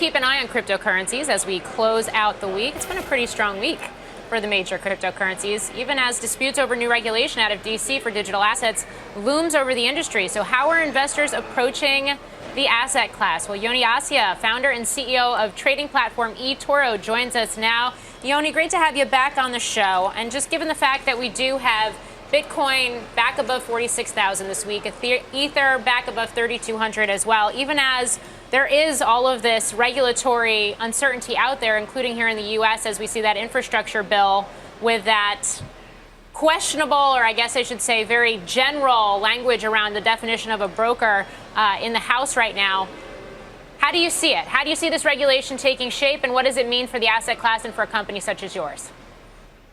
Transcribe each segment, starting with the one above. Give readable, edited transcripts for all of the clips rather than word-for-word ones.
Keep an eye on cryptocurrencies as we close out the week. It's been a pretty strong week for the major cryptocurrencies, even as disputes over new regulation out of D.C. for digital assets looms over the industry. So how are investors approaching the asset class? Well, Yoni Assia, founder and CEO of trading platform eToro, joins us now. Yoni, great to have you back on the show. And just given the fact that we do have Bitcoin back above 46,000 this week, Ether back above 3,200 as well, even as there is all of this regulatory uncertainty out there, including here in the U.S., as we see that infrastructure bill with that questionable, or I guess I should say very general language around the definition of a broker in the House right now. How do you see it? How do you see this regulation taking shape, and what does it mean for the asset class and for a company such as yours?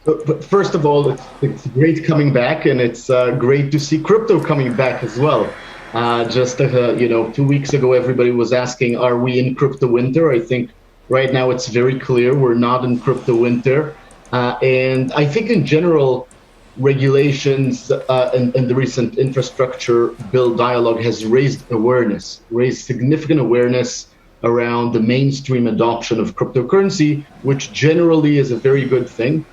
But first of all, it's great coming back, and it's great to see crypto coming back as well. Just 2 weeks ago, everybody was asking, are we in crypto winter? I think right now it's very clear we're not in crypto winter. And I think in general, regulations and the recent infrastructure bill dialogue has raised significant awareness around the mainstream adoption of cryptocurrency, which generally is a very good thing.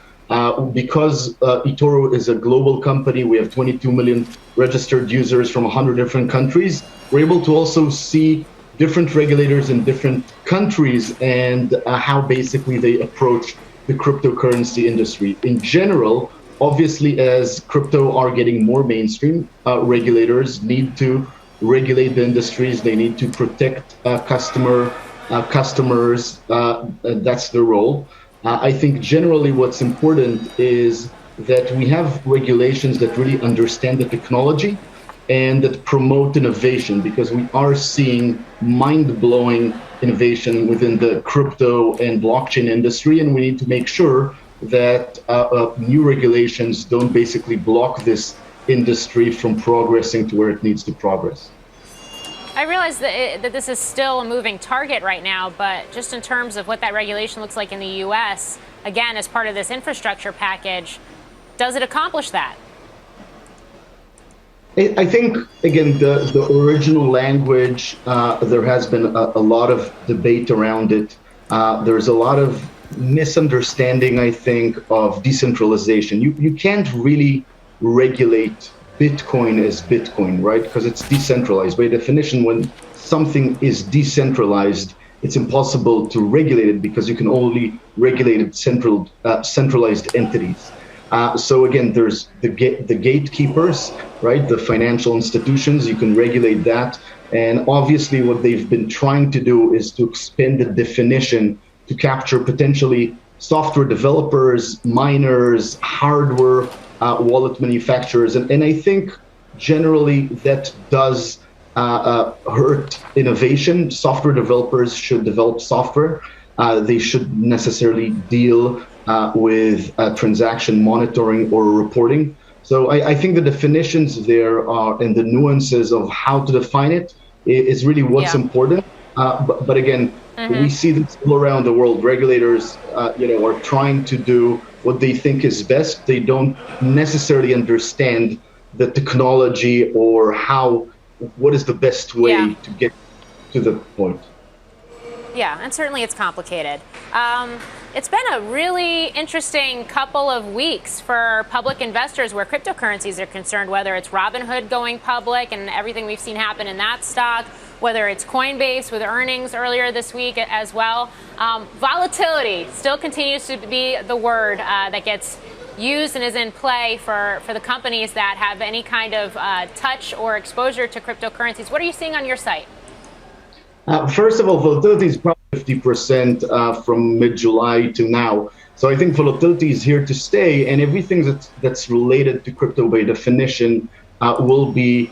Because eToro is a global company, we have 22 million registered users from 100 different countries. We're able to also see different regulators in different countries and how basically they approach the cryptocurrency industry. In general, obviously, as crypto are getting more mainstream, regulators need to regulate the industries. They need to protect customers. That's their role. I think generally what's important is that we have regulations that really understand the technology and that promote innovation, because we are seeing mind-blowing innovation within the crypto and blockchain industry, and we need to make sure that new regulations don't basically block this industry from progressing to where it needs to progress. I realize that this is still a moving target right now, but just in terms of what that regulation looks like in the U.S., again, as part of this infrastructure package, does it accomplish that? I think, again, the original language, there has been a lot of debate around it. There's a lot of misunderstanding, I think, of decentralization. You can't really regulate Bitcoin is Bitcoin, right? Because it's decentralized. By definition, when something is decentralized, it's impossible to regulate it because you can only regulate it centralized entities. So again, there's the gatekeepers, right? The financial institutions, you can regulate that. And obviously what they've been trying to do is to expand the definition to capture potentially software developers, miners, hardware, wallet manufacturers. And I think generally that does hurt innovation. Software developers should develop software. They should necessarily deal with transaction monitoring or reporting. So I think the definitions there are, and the nuances of how to define it is really what's important. But again, we see this all around the world. Regulators, are trying to do what they think is best. They don't necessarily understand the technology or what is the best way to get to the point. Yeah, and certainly it's complicated. It's been a really interesting couple of weeks for public investors where cryptocurrencies are concerned, whether it's Robinhood going public and everything we've seen happen in that stock, whether it's Coinbase with earnings earlier this week as well. Volatility still continues to be the word that gets used and is in play for the companies that have any kind of touch or exposure to cryptocurrencies. What are you seeing on your site? First of all, volatility is probably 50% from mid-July to now. So I think volatility is here to stay, and everything that's related to crypto by definition will be,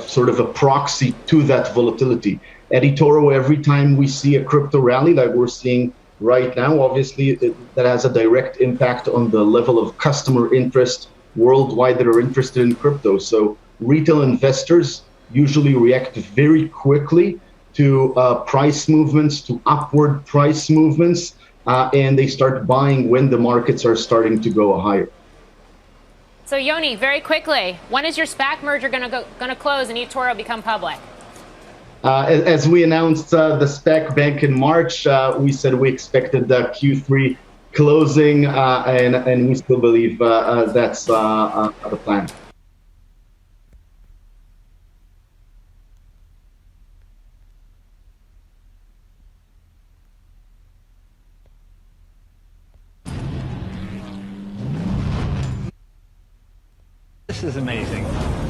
sort of a proxy to that volatility. At eToro, every time we see a crypto rally like we're seeing right now, obviously that has a direct impact on the level of customer interest worldwide that are interested in crypto. So retail investors usually react very quickly to price movements, to upward price movements, and they start buying when the markets are starting to go higher. So Yoni, very quickly, when is your SPAC merger going to close and eToro become public? As we announced the SPAC bank in March, we said we expected the Q3 closing, and we still believe that's the plan. This is amazing.